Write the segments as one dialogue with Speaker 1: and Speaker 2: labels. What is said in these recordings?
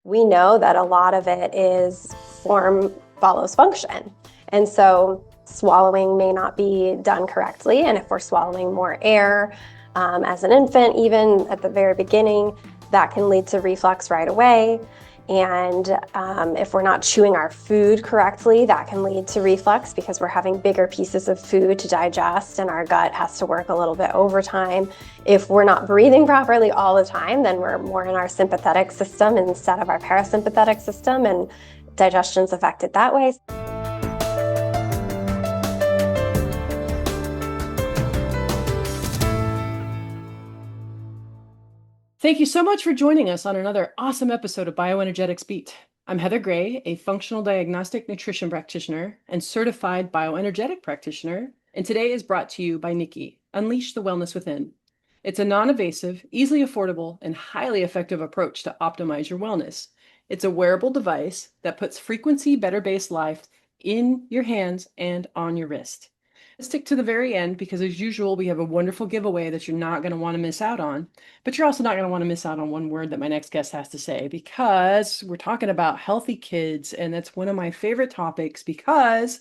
Speaker 1: we know that a lot of it is form follows function. And so swallowing may not be done correctly. And if we're swallowing more air as an infant, even at the very beginning, that can lead to reflux right away. And if we're not chewing our food correctly, that can lead to reflux because we're having bigger pieces of food to digest and our gut has to work a little bit overtime. If we're not breathing properly all the time, then we're more in our sympathetic system instead of our parasympathetic system, and digestion's affected that way.
Speaker 2: Thank you so much for joining us on another awesome episode of Bioenergetics Beat. I'm Heather Gray, a functional diagnostic nutrition practitioner and certified bioenergetic practitioner, and today is brought to you by Nikki, Unleash the Wellness Within. It's a non-invasive, easily affordable, and highly effective approach to optimize your wellness. It's a wearable device that puts frequency better based life in your hands and on your wrist. Stick to the very end because, as usual, we have a wonderful giveaway that you're not going to want to miss out on. But you're also not going to want to miss out on one word that my next guest has to say, because we're talking about healthy kids. And that's one of my favorite topics because,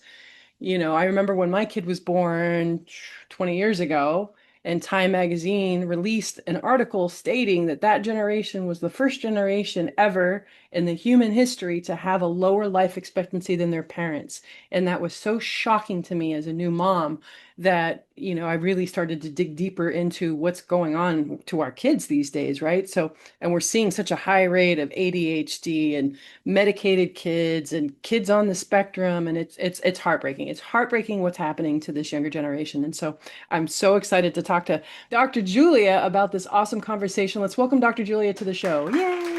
Speaker 2: I remember when my kid was born 20 years ago, and Time magazine released an article stating that that generation was the first generation ever in the human history to have a lower life expectancy than their parents. And that was so shocking to me as a new mom that, I really started to dig deeper into what's going on to our kids these days, right? So, and we're seeing such a high rate of ADHD and medicated kids and kids on the spectrum, and it's heartbreaking. It's heartbreaking what's happening to this younger generation. And so I'm so excited to talk to Dr. Julia about this awesome conversation. Let's welcome Dr. Julia to the show. Yay!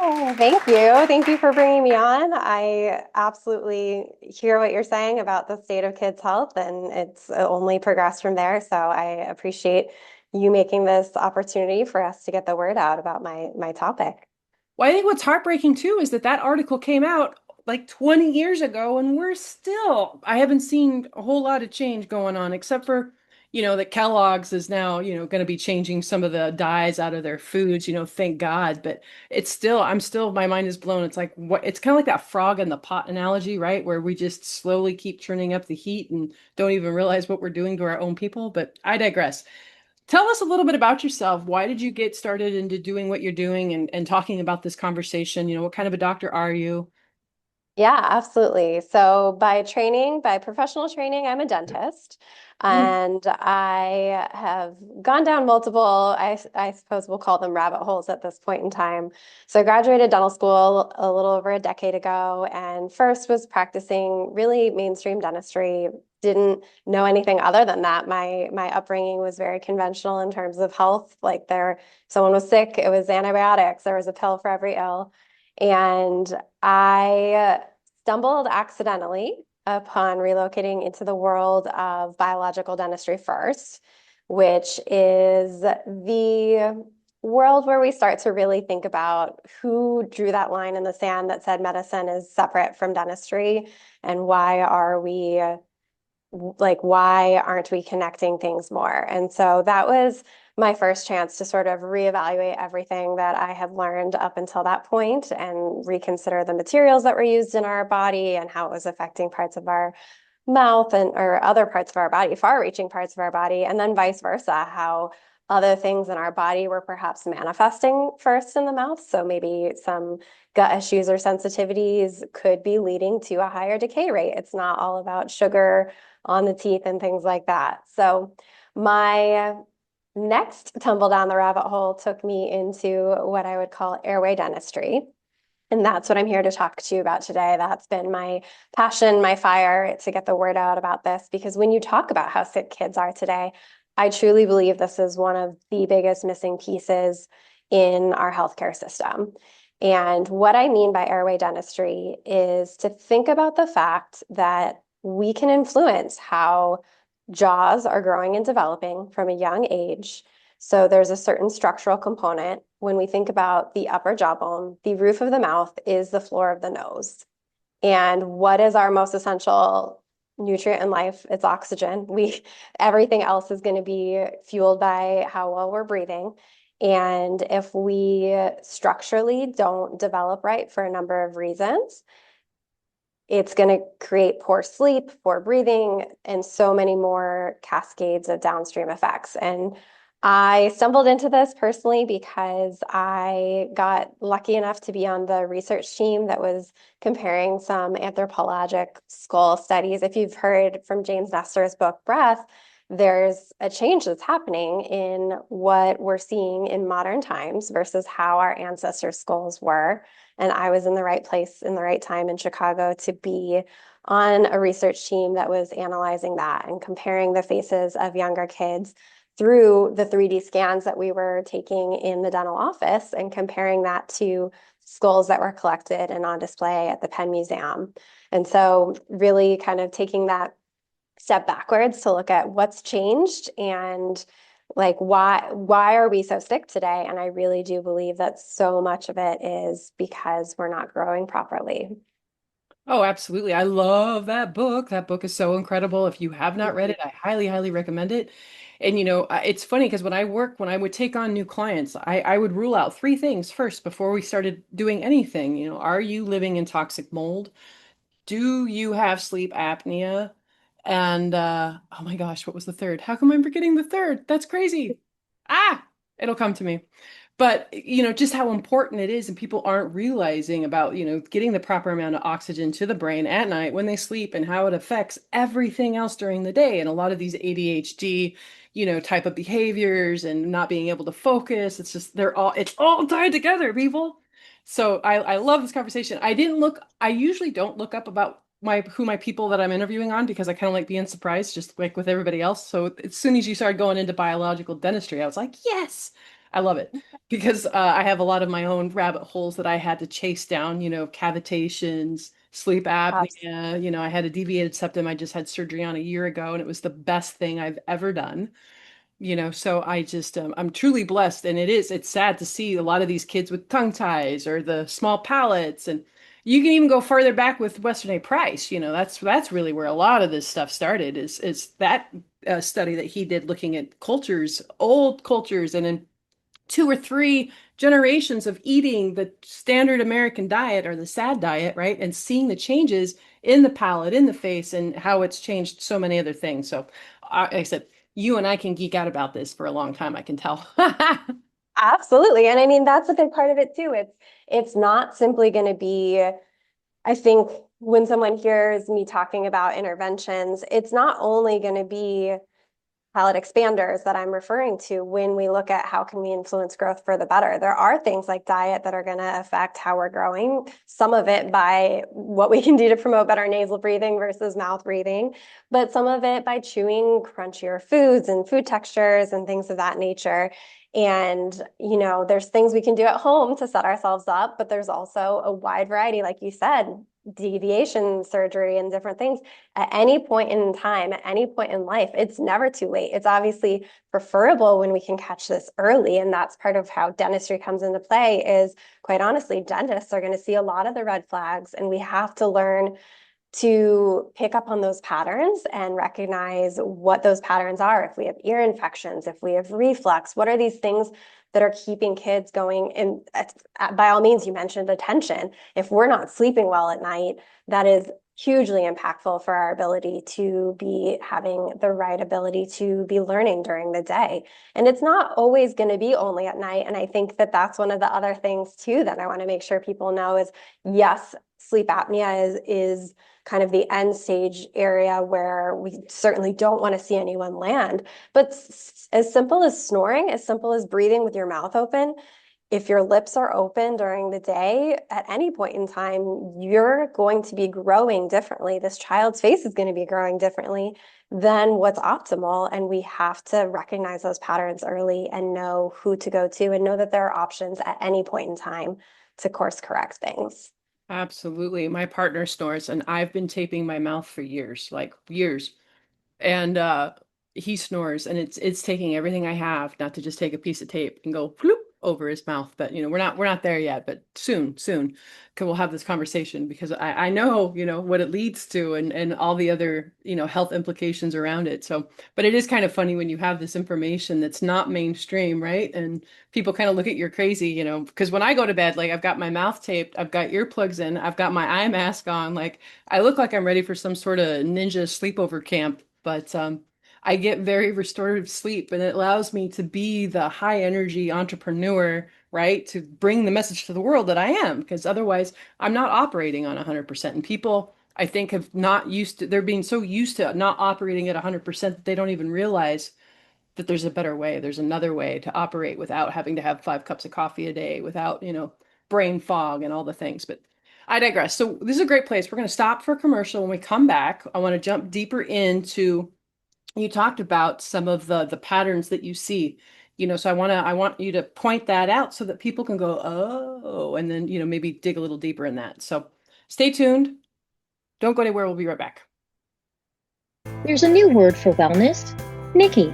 Speaker 1: Oh, thank you. Thank you for bringing me on. I absolutely hear what you're saying about the state of kids' health, and it's only progressed from there. So I appreciate you making this opportunity for us to get the word out about my topic.
Speaker 2: Well, I think what's heartbreaking too is that article came out like 20 years ago, and I haven't seen a whole lot of change going on, except for, that Kellogg's is now, going to be changing some of the dyes out of their foods, thank God. But my mind is blown. It's like, it's kind of like that frog in the pot analogy, right? Where we just slowly keep turning up the heat and don't even realize what we're doing to our own people. But I digress. Tell us a little bit about yourself. Why did you get started into doing what you're doing and talking about this conversation? What kind of a doctor are you?
Speaker 1: Yeah, absolutely. So by professional training, I'm a dentist,
Speaker 2: Mm.
Speaker 1: and I have gone down multiple, I suppose we'll call them rabbit holes at this point in time. So I graduated dental school a little over a decade ago, and first was practicing really mainstream dentistry. Didn't know anything other than that. My upbringing was very conventional in terms of health. Like someone was sick, it was antibiotics. There was a pill for every ill. And I stumbled accidentally upon relocating into the world of biological dentistry first, which is the world where we start to really think about who drew that line in the sand that said medicine is separate from dentistry, and why aren't we connecting things more? And so that was my first chance to sort of reevaluate everything that I had learned up until that point and reconsider the materials that were used in our body and how it was affecting parts of our mouth and or other parts of our body, far-reaching parts of our body, and then vice versa, how other things in our body were perhaps manifesting first in the mouth. So maybe some gut issues or sensitivities could be leading to a higher decay rate. It's not all about sugar on the teeth and things like that. So my next tumble down the rabbit hole took me into what I would call airway dentistry. And that's what I'm here to talk to you about today. That's been my passion, my fire to get the word out about this, because when you talk about how sick kids are today, I truly believe this is one of the biggest missing pieces in our healthcare system. And what I mean by airway dentistry is to think about the fact that we can influence how jaws are growing and developing from a young age. So there's a certain structural component. When we think about the upper jawbone, the roof of the mouth is the floor of the nose. And what is our most essential nutrient in life? It's oxygen. Everything else is going to be fueled by how well we're breathing. And if we structurally don't develop right for a number of reasons, it's going to create poor sleep, poor breathing, and so many more cascades of downstream effects. And I stumbled into this personally because I got lucky enough to be on the research team that was comparing some anthropologic skull studies. If you've heard from James Nestor's book, Breath, there's a change that's happening in what we're seeing in modern times versus how our ancestors' skulls were. And I was in the right place in the right time in Chicago to be on a research team that was analyzing that and comparing the faces of younger kids through the 3D scans that we were taking in the dental office and comparing that to skulls that were collected and on display at the Penn Museum. And so really kind of taking that step backwards to look at what's changed and like why are we so sick today? And I really do believe that so much of it is because we're not growing properly.
Speaker 2: Oh, absolutely. I love that book. That book is so incredible. If you have not read it, I highly, highly recommend it. And it's funny because when I would take on new clients, I would rule out three things first before we started doing anything. Are you living in toxic mold? Do you have sleep apnea? And oh my gosh, what was the third? How come I'm forgetting the third? That's crazy. Ah, it'll come to me. But just how important it is, and people aren't realizing about, getting the proper amount of oxygen to the brain at night when they sleep and how it affects everything else during the day. And a lot of these ADHD, type of behaviors and not being able to focus, it's all tied together, people. So I love this conversation. I usually don't look up about my people that I'm interviewing on because I kind of like being surprised, just like with everybody else. So as soon as you started going into biological dentistry, I was like, yes, I love it because I have a lot of my own rabbit holes that I had to chase down, cavitations, sleep apnea. I had a deviated septum. I just had surgery on a year ago, and it was the best thing I've ever done. So I just I'm truly blessed, and it's sad to see a lot of these kids with tongue ties or the small palates, and you can even go further back with Western A. Price. That's really where a lot of this stuff started. Is that study that he did looking at cultures, old cultures, and in two or three generations of eating the standard American diet or the SAD diet, right? And seeing the changes in the palate, in the face, and how it's changed so many other things. So, like I said, you and I can geek out about this for a long time, I can tell.
Speaker 1: Absolutely. And I mean, that's a big part of it too. It's not simply going to be, I think when someone hears me talking about interventions, it's not only going to be palate expanders that I'm referring to when we look at how can we influence growth for the better. There are things like diet that are going to affect how we're growing, some of it by what we can do to promote better nasal breathing versus mouth breathing, but some of it by chewing crunchier foods and food textures and things of that nature. And, there's things we can do at home to set ourselves up, but there's also a wide variety, like you said, deviation surgery and different things at any point in time, at any point in life. It's never too late. It's obviously preferable when we can catch this early. And that's part of how dentistry comes into play is, quite honestly, dentists are going to see a lot of the red flags, and we have to learn to pick up on those patterns and recognize what those patterns are. If we have ear infections, if we have reflux, what are these things that are keeping kids going? And by all means, you mentioned attention. If we're not sleeping well at night, that is hugely impactful for our ability to be having the right ability to be learning during the day. And it's not always going to be only at night. And I think that that's one of the other things too that I want to make sure people know is, yes, sleep apnea is kind of the end stage area where we certainly don't want to see anyone land. But as simple as snoring, as simple as breathing with your mouth open, if your lips are open during the day, at any point in time, you're going to be growing differently. This child's face is going to be growing differently than what's optimal. And we have to recognize those patterns early and know who to go to and know that there are options at any point in time to course correct things.
Speaker 2: Absolutely. My partner snores, and I've been taping my mouth for years, like years. And he snores, and it's taking everything I have not to just take a piece of tape and go floop over his mouth. But we're not there yet, but soon, soon, 'cause we'll have this conversation because I know, what it leads to and all the other, health implications around it. So, but it is kind of funny when you have this information that's not mainstream, right? And people kind of look at you crazy, because when I go to bed, like I've got my mouth taped, I've got earplugs in, I've got my eye mask on, like I look like I'm ready for some sort of ninja sleepover camp. But I get very restorative sleep and it allows me to be the high energy entrepreneur, right? To bring the message to the world that I am, because otherwise I'm not operating on 100%. And people, I think, have not used to, they're being so used to not operating at 100% that they don't even realize that there's a better way. There's another way to operate without having to have 5 cups of coffee a day, without, brain fog and all the things. But I digress. So this is a great place. We're going to stop for a commercial. When we come back, I want to jump deeper into, you talked about some of the patterns that you see, so I want you to point that out so that people can go, oh, and then, maybe dig a little deeper in that. So stay tuned. Don't go anywhere. We'll be right back.
Speaker 3: There's a new word for wellness, Nikki.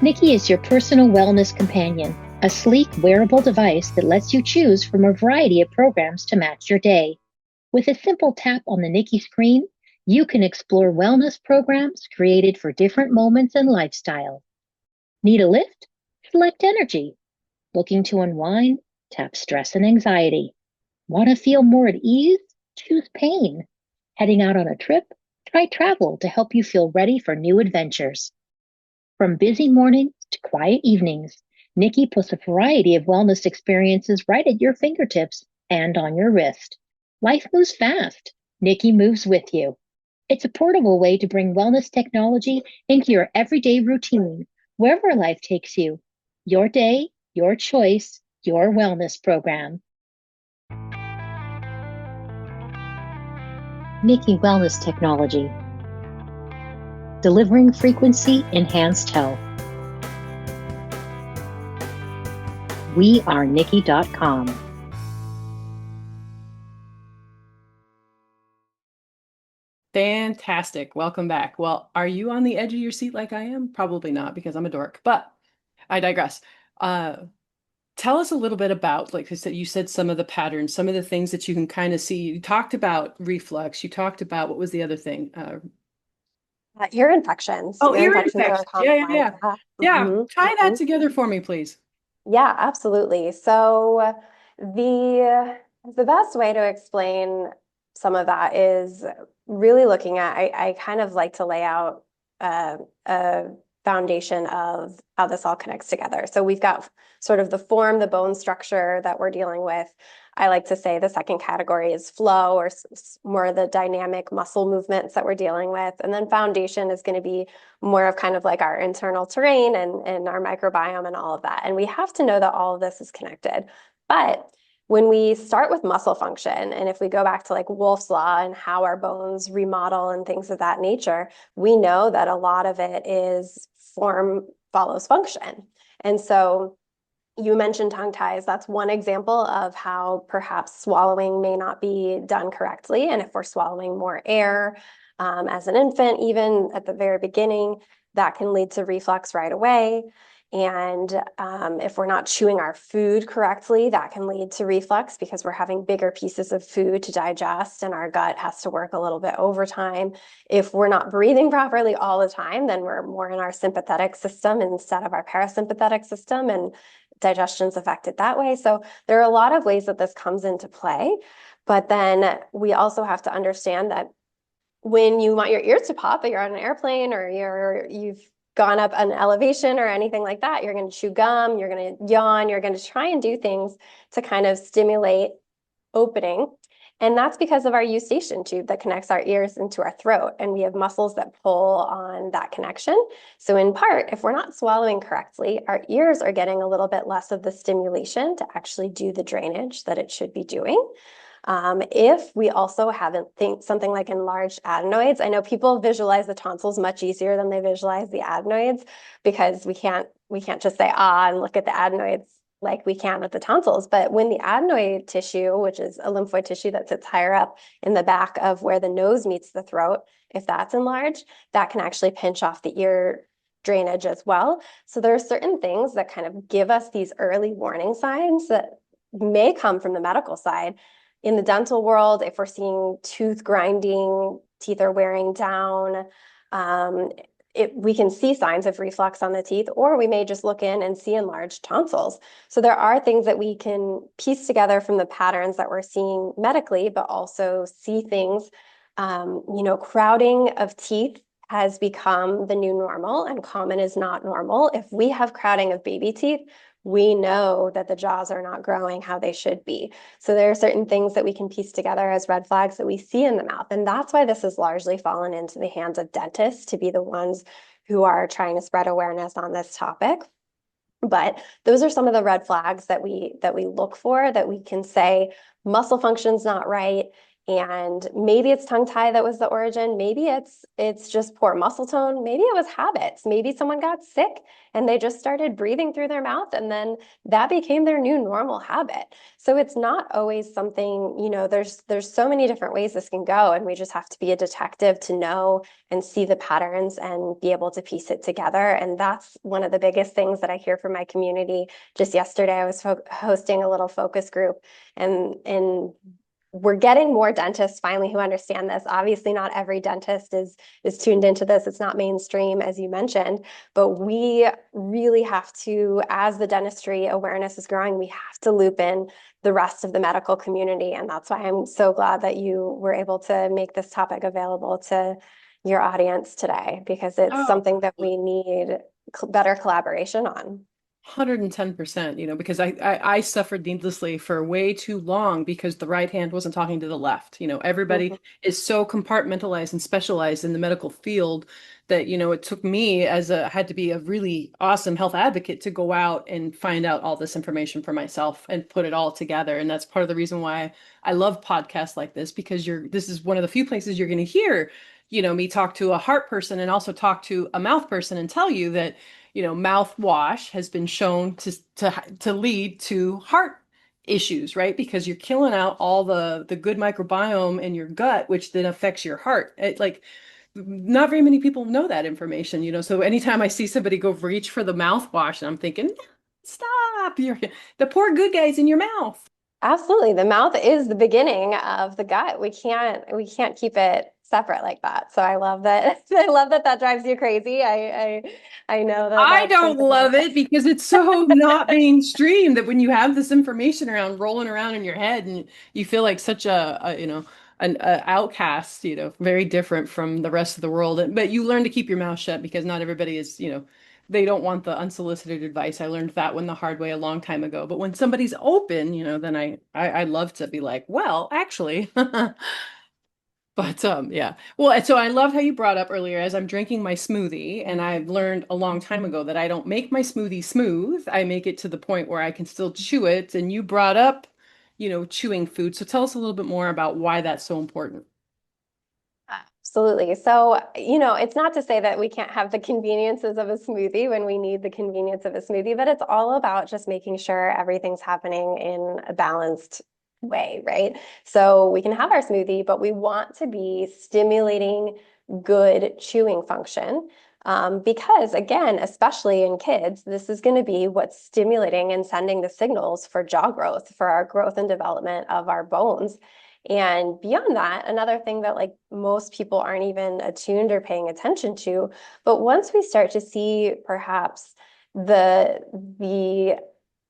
Speaker 3: Nikki is your personal wellness companion, a sleek wearable device that lets you choose from a variety of programs to match your day. With a simple tap on the Nikki screen, you can explore wellness programs created for different moments and lifestyles. Need a lift? Select energy. Looking to unwind? Tap stress and anxiety. Want to feel more at ease? Choose pain. Heading out on a trip? Try travel to help you feel ready for new adventures. From busy mornings to quiet evenings, Nikki puts a variety of wellness experiences right at your fingertips and on your wrist. Life moves fast. Nikki moves with you. It's a portable way to bring wellness technology into your everyday routine, wherever life takes you. Your day, your choice, your wellness program. Nikki Wellness Technology. Delivering frequency-enhanced health. We are Nikki.com.
Speaker 2: Fantastic. Welcome back. Well, are you on the edge of your seat like I am? Probably not, because I'm a dork, but I digress. Tell us a little bit about, like I said, you said some of the patterns, some of the things that you can kind of see. You talked about reflux. You talked about, what was the other thing?
Speaker 1: Ear infections.
Speaker 2: Oh,
Speaker 1: Ear
Speaker 2: ear
Speaker 1: infections are a
Speaker 2: infections.
Speaker 1: common
Speaker 2: Yeah, yeah,
Speaker 1: one.
Speaker 2: yeah.
Speaker 1: Yeah.
Speaker 2: Yeah. Tie that
Speaker 1: Mhm.
Speaker 2: together for me, please.
Speaker 1: Yeah, absolutely. So the best way to explain some of that is really looking at, I kind of like to lay out a foundation of how this all connects together. So we've got sort of the form, the bone structure that we're dealing with. I like to say the second category is flow, or more the dynamic muscle movements that we're dealing with. And then foundation is going to be more of kind of like our internal terrain and our microbiome and all of that. And we have to know that all of this is connected. But when we start with muscle function, and if we go back to like Wolff's Law and how our bones remodel and things of that nature, we know that a lot of it is form follows function. And so you mentioned tongue ties. That's one example of how perhaps swallowing may not be done correctly. And if we're swallowing more air as an infant, even at the very beginning, that can lead to reflux right away. And if we're not chewing our food correctly, that can lead to reflux because we're having bigger pieces of food to digest and our gut has to work a little bit overtime. If we're not breathing properly all the time, then we're more in our sympathetic system instead of our parasympathetic system, and digestion's affected that way. So there are a lot of ways that this comes into play. But then we also have to understand that when you want your ears to pop, or you're on an airplane, or you've gone up an elevation or anything like that, you're going to chew gum, you're going to yawn, you're going to try and do things to kind of stimulate opening. And that's because of our eustachian tube that connects our ears into our throat. And we have muscles that pull on that connection. So in part, if we're not swallowing correctly, our ears are getting a little bit less of the stimulation to actually do the drainage that it should be doing. If we also haven't something like enlarged adenoids, I know people visualize the tonsils much easier than they visualize the adenoids, because we can't just say and look at the adenoids like we can with the tonsils. But when the adenoid tissue, which is a lymphoid tissue that sits higher up in the back of where the nose meets the throat, if that's enlarged, that can actually pinch off the ear drainage as well. So there are certain things that kind of give us these early warning signs that may come from the medical side. In the dental world, if we're seeing tooth grinding, teeth are wearing down, we can see signs of reflux on the teeth, or we may just look in and see enlarged tonsils. So there are things that we can piece together from the patterns that we're seeing medically, but also see things, crowding of teeth has become the new normal, and common is not normal. If we have crowding of baby teeth, we know that the jaws are not growing how they should be. So there are certain things that we can piece together as red flags that we see in the mouth. And that's why this has largely fallen into the hands of dentists to be the ones who are trying to spread awareness on this topic. But those are some of the red flags that we look for, that we can say muscle function's not right. And maybe it's tongue tie that was the origin. Maybe it's just poor muscle tone. Maybe it was habits. Maybe someone got sick and they just started breathing through their mouth, and then that became their new normal habit. So it's not always something, there's so many different ways this can go, and we just have to be a detective to know and see the patterns and be able to piece it together. And that's one of the biggest things that I hear from my community. Just yesterday, I was hosting a little focus group, and we're getting more dentists finally who understand this. Obviously, not every dentist is tuned into this. It's not mainstream, as you mentioned, but we really have to, as the dentistry awareness is growing, we have to loop in the rest of the medical community. And that's why I'm so glad that you were able to make this topic available to your audience today, because it's something that we need better collaboration on.
Speaker 2: 110%, because I suffered needlessly for way too long because the right hand wasn't talking to the left. Everybody is so compartmentalized and specialized in the medical field that, it took me had to be a really awesome health advocate to go out and find out all this information for myself and put it all together. And that's part of the reason why I love podcasts like this, because this is one of the few places you're going to hear, me talk to a heart person and also talk to a mouth person and tell you that mouthwash has been shown to lead to heart issues, right? Because you're killing out all the good microbiome in your gut, which then affects your heart. Not very many people know that information, so anytime I see somebody go reach for the mouthwash, and I'm thinking, stop, the poor good guy's in your mouth.
Speaker 1: Absolutely. The mouth is the beginning of the gut. We can't keep it separate like that. So I love that. I love that drives you crazy. I know that
Speaker 2: I don't love it because it's so not mainstream that when you have this information rolling around in your head, and you feel like such an outcast, very different from the rest of the world. But you learn to keep your mouth shut because not everybody is, they don't want the unsolicited advice. I learned that one the hard way a long time ago. But when somebody's open, then I love to be like, well, actually. But yeah. Well, so I love how you brought up earlier, as I'm drinking my smoothie, and I've learned a long time ago that I don't make my smoothie smooth. I make it to the point where I can still chew it. And you brought up, chewing food. So tell us a little bit more about why that's so important.
Speaker 1: Absolutely. So, it's not to say that we can't have the conveniences of a smoothie when we need the convenience of a smoothie, but it's all about just making sure everything's happening in a balanced way, right? So we can have our smoothie, but we want to be stimulating good chewing function. Because again, especially in kids, this is going to be what's stimulating and sending the signals for jaw growth, for our growth and development of our bones. And beyond that, another thing that most people aren't even attuned or paying attention to, but once we start to see perhaps the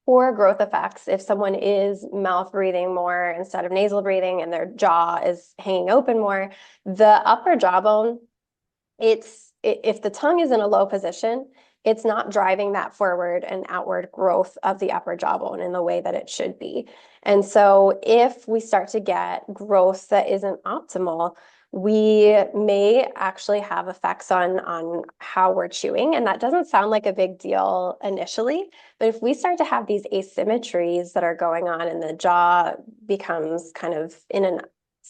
Speaker 1: poor growth effects, if someone is mouth breathing more instead of nasal breathing and their jaw is hanging open more, the upper jawbone, if the tongue is in a low position, it's not driving that forward and outward growth of the upper jawbone in the way that it should be. And so if we start to get growth that isn't optimal, we may actually have effects on how we're chewing. And that doesn't sound like a big deal initially, but if we start to have these asymmetries that are going on and the jaw becomes kind of in an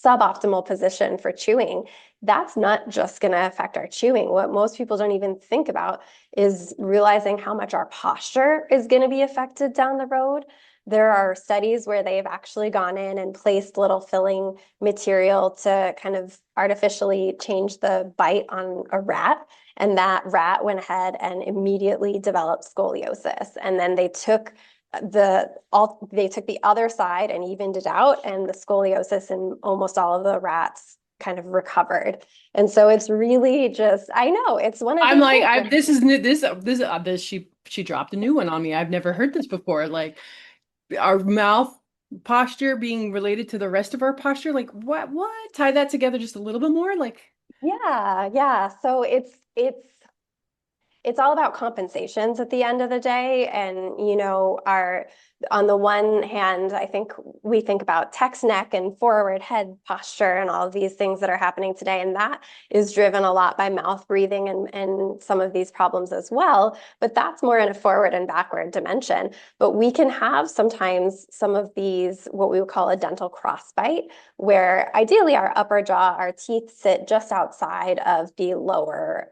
Speaker 1: suboptimal position for chewing, that's not just going to affect our chewing. What most people don't even think about is realizing how much our posture is going to be affected down the road. There are studies where they've actually gone in and placed little filling material to kind of artificially change the bite on a rat. And that rat went ahead and immediately developed scoliosis. And then they took the other side and evened it out, and the scoliosis in almost all of the rats kind of recovered. And so it's really just, I know it's one of
Speaker 2: I'm
Speaker 1: these
Speaker 2: like,
Speaker 1: things.
Speaker 2: this is new. This she dropped a new one on me. I've never heard this before. Like our mouth posture being related to the rest of our posture. Like what? Tie that together just a little bit more. Like,
Speaker 1: Yeah, yeah. So it's all about compensations at the end of the day. And, our on the one hand, I think we think about text neck and forward head posture and all of these things that are happening today. And that is driven a lot by mouth breathing and some of these problems as well. But that's more in a forward and backward dimension. But we can have sometimes some of these, what we would call a dental crossbite, where ideally our upper jaw, our teeth sit just outside of the lower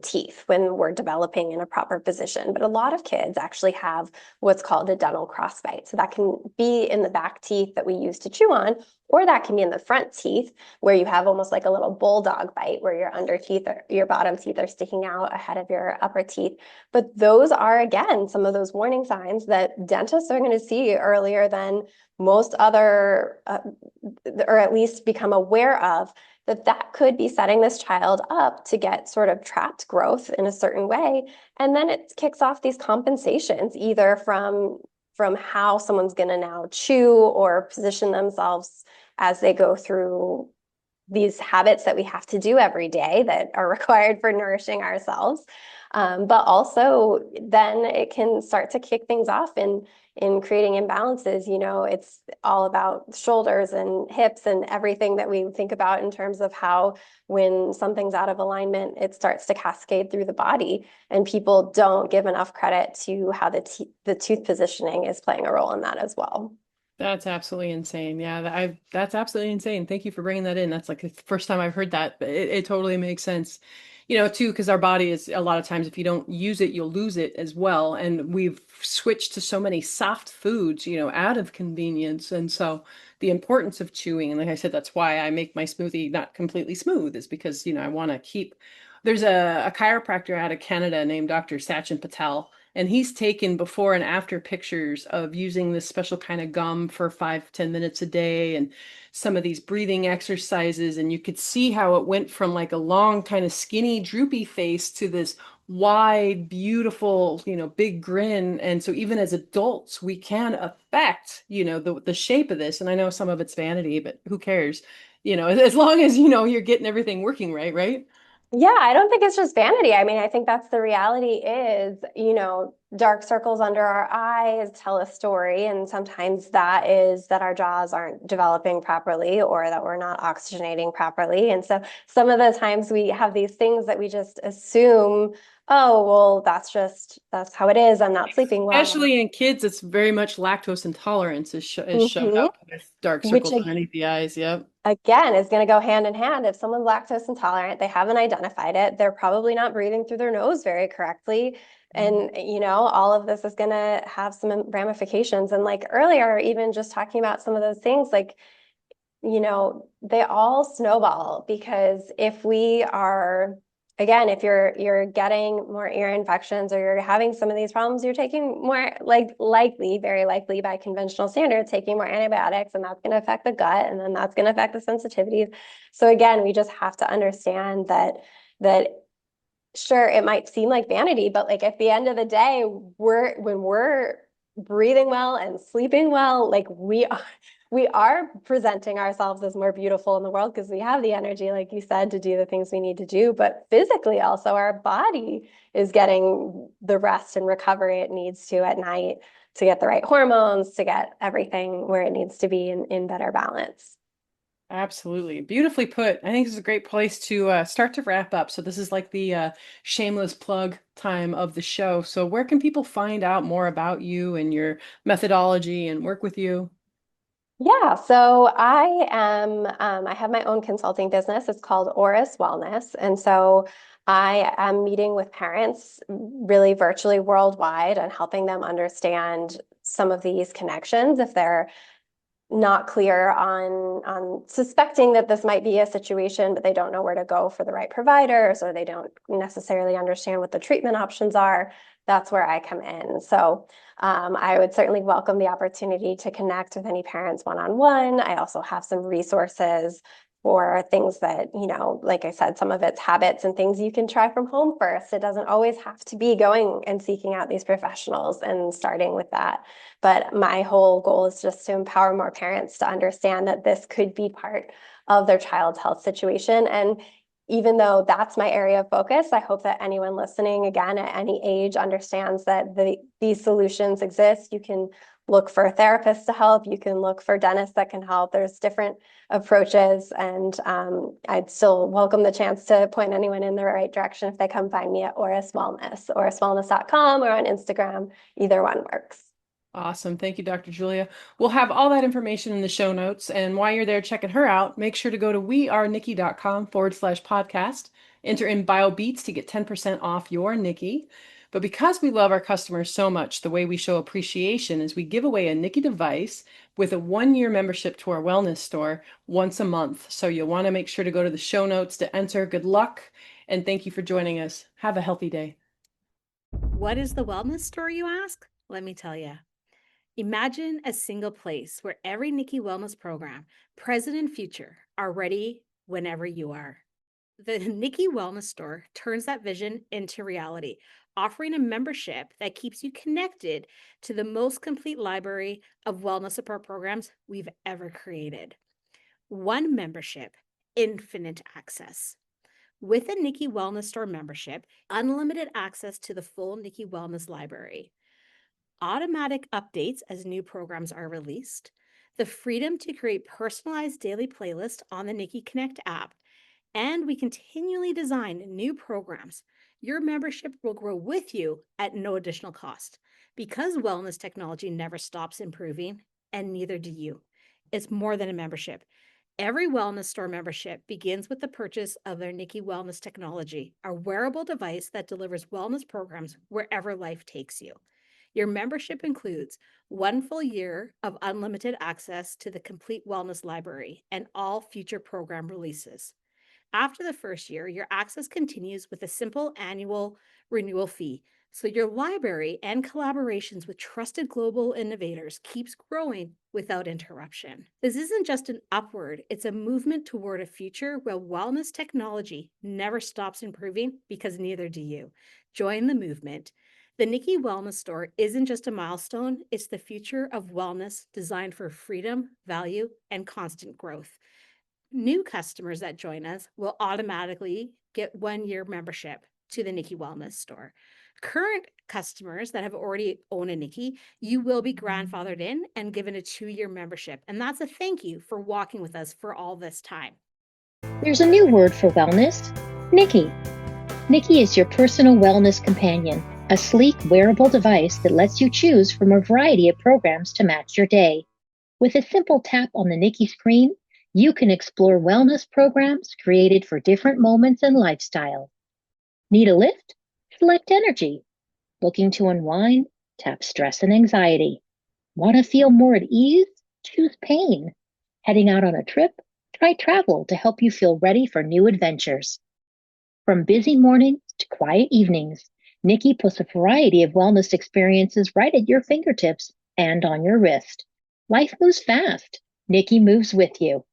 Speaker 1: teeth when we're developing in a proper position. But a lot of kids actually have what's called a dental crossbite. So that can be in the back teeth that we use to chew on, or that can be in the front teeth where you have almost like a little bulldog bite where your under teeth or your bottom teeth are sticking out ahead of your upper teeth. But those are, again, some of those warning signs that dentists are going to see earlier than most other, or at least become aware of, that could be setting this child up to get sort of trapped growth in a certain way. And then it kicks off these compensations, either from how someone's going to now chew or position themselves as they go through these habits that we have to do every day that are required for nourishing ourselves. But also then it can start to kick things off in creating imbalances. It's all about shoulders and hips and everything that we think about in terms of how when something's out of alignment, it starts to cascade through the body. And people don't give enough credit to how the tooth positioning is playing a role in that as well.
Speaker 2: that's absolutely insane. Yeah, that's absolutely insane. Thank you for bringing that in. That's like the first time I've heard that, but it totally makes sense. Too, because our body is a lot of times, if you don't use it, you'll lose it as well. And we've switched to so many soft foods, out of convenience. And so the importance of chewing, and like I said, that's why I make my smoothie not completely smooth, is because, I want to keep, there's a chiropractor out of Canada named Dr. Sachin Patel. And he's taken before and after pictures of using this special kind of gum for 5 to 10 minutes a day and some of these breathing exercises. And you could see how it went from like a long, kind of skinny, droopy face to this wide, beautiful, big grin. And so even as adults, we can affect, the shape of this. And I know some of it's vanity, but who cares? As long as, you're getting everything working right, right?
Speaker 1: Yeah, I don't think it's just vanity. I mean, I think that's the reality is, dark circles under our eyes tell a story. And sometimes that is that our jaws aren't developing properly or that we're not oxygenating properly. And so some of the times we have these things that we just assume, oh, well, that's how it is. I'm not sleeping well.
Speaker 2: Especially in kids, it's very much lactose intolerance is showed
Speaker 1: Hmm.
Speaker 2: up with dark
Speaker 1: Which
Speaker 2: circles underneath the eyes. Yep.
Speaker 1: again is going to go hand in hand. If someone's lactose intolerant, they haven't identified it, they're probably not breathing through their nose very correctly. And, all of this is going to have some ramifications. And like earlier, even just talking about some of those things, like, they all snowball because if we are, again, if you're getting more ear infections or you're having some of these problems, you're taking more, very likely by conventional standards, taking more antibiotics, and that's going to affect the gut, and then that's going to affect the sensitivities. So again, we just have to understand that sure, it might seem like vanity, but like at the end of the day, when we're breathing well and sleeping well, like we are presenting ourselves as more beautiful in the world because we have the energy, like you said, to do the things we need to do. But physically, also, our body is getting the rest and recovery it needs to at night to get the right hormones, to get everything where it needs to be in better balance.
Speaker 2: Absolutely. Beautifully put. I think this is a great place to start to wrap up. So this is like the shameless plug time of the show. So where can people find out more about you and your methodology and work with you?
Speaker 1: Yeah, so I have my own consulting business. It's called Oris Wellness. And so I am meeting with parents really virtually worldwide and helping them understand some of these connections if they're not clear on suspecting that this might be a situation, but they don't know where to go for the right providers, or they don't necessarily understand what the treatment options are, that's where I come in. So I would certainly welcome the opportunity to connect with any parents one-on-one. I also have some resources for things that, like I said, some of it's habits and things you can try from home first. It doesn't always have to be going and seeking out these professionals and starting with that. But my whole goal is just to empower more parents to understand that this could be part of their child's health situation. And even though that's my area of focus, I hope that anyone listening, again, at any age, understands that these solutions exist. You can look for a therapist to help. You can look for dentists that can help. There's different approaches, and I'd still welcome the chance to point anyone in the right direction if they come find me at Oris Wellness, oriswellness.com, or on Instagram. Either one works.
Speaker 2: Awesome. Thank you, Dr. Julia. We'll have all that information in the show notes. And while you're there checking her out, make sure to go to wearenikki.com/podcast, enter in BioBeats to get 10% off your Nikki. But because we love our customers so much, the way we show appreciation is we give away a Nikki device with a 1-year membership to our wellness store once a month. So you'll want to make sure to go to the show notes to enter. Good luck. And thank you for joining us. Have a healthy day.
Speaker 4: What is the wellness store, you ask? Let me tell you. Imagine a single place where every Nikki wellness program, present and future, are ready whenever you are. The Nikki Wellness Store turns that vision into reality, offering a membership that keeps you connected to the most complete library of wellness support programs we've ever created. One membership, infinite access. With a Nikki Wellness Store membership, unlimited access to the full Nikki Wellness library, automatic updates as new programs are released, the freedom to create personalized daily playlists on the Nikki Connect app, and we continually design new programs. Your membership will grow with you at no additional cost. Because wellness technology never stops improving, and neither do you. It's more than a membership. Every wellness store membership begins with the purchase of their Nikki Wellness technology, a wearable device that delivers wellness programs wherever life takes you. Your membership includes 1 full year of unlimited access to the complete wellness library and all future program releases. After the first year, your access continues with a simple annual renewal fee, so your library and collaborations with trusted global innovators keeps growing without interruption. This isn't just an upward, it's a movement toward a future where wellness technology never stops improving, because neither do you. Join the movement. The Nikki Wellness Store isn't just a milestone, it's the future of wellness designed for freedom, value, and constant growth. New customers that join us will automatically get 1-year membership to the Nikki Wellness Store. Current customers that have already owned a Nikki, you will be grandfathered in and given a 2-year membership. And that's a thank you for walking with us for all this time.
Speaker 3: There's a new word for wellness, Nikki. Nikki is your personal wellness companion, a sleek wearable device that lets you choose from a variety of programs to match your day. With a simple tap on the Nikki screen, you can explore wellness programs created for different moments and lifestyles. Need a lift? Select energy. Looking to unwind? Tap stress and anxiety. Want to feel more at ease? Choose pain. Heading out on a trip? Try travel to help you feel ready for new adventures. From busy mornings to quiet evenings, Nikki puts a variety of wellness experiences right at your fingertips and on your wrist. Life moves fast. Nikki moves with you.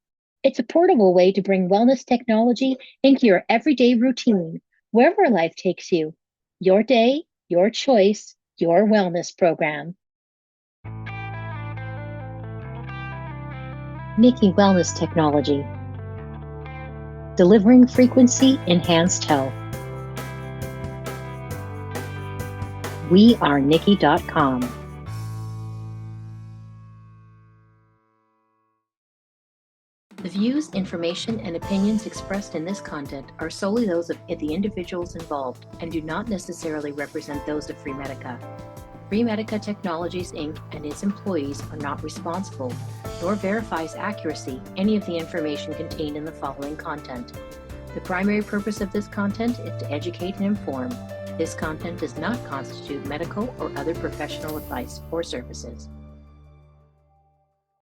Speaker 3: It's a portable way to bring wellness technology into your everyday routine, wherever life takes you. Your day, your choice, your wellness program. Nikki Wellness Technology. Delivering frequency-enhanced health. wearenikki.com. The views, information, and opinions expressed in this content are solely those of the individuals involved and do not necessarily represent those of Freemedica. Freemedica Technologies, Inc. and its employees are not responsible, nor verifies accuracy any of the information contained in the following content. The primary purpose of this content is to educate and inform. This content does not constitute medical or other professional advice or services.